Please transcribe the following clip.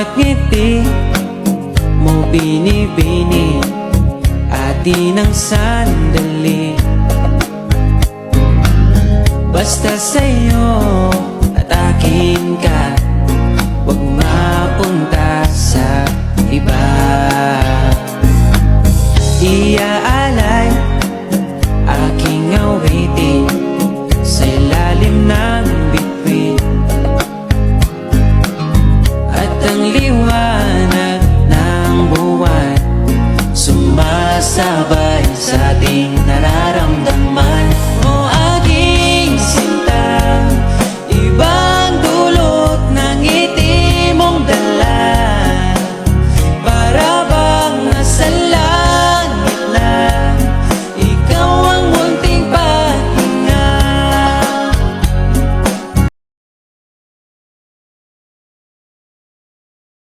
bawat ngiti mo binibini at di ng sandali. Basta sa'yo at akin ka, huwag mapunta sa iba. Iaalay aking awitin sa ilalim ng bituin, at ang liwanag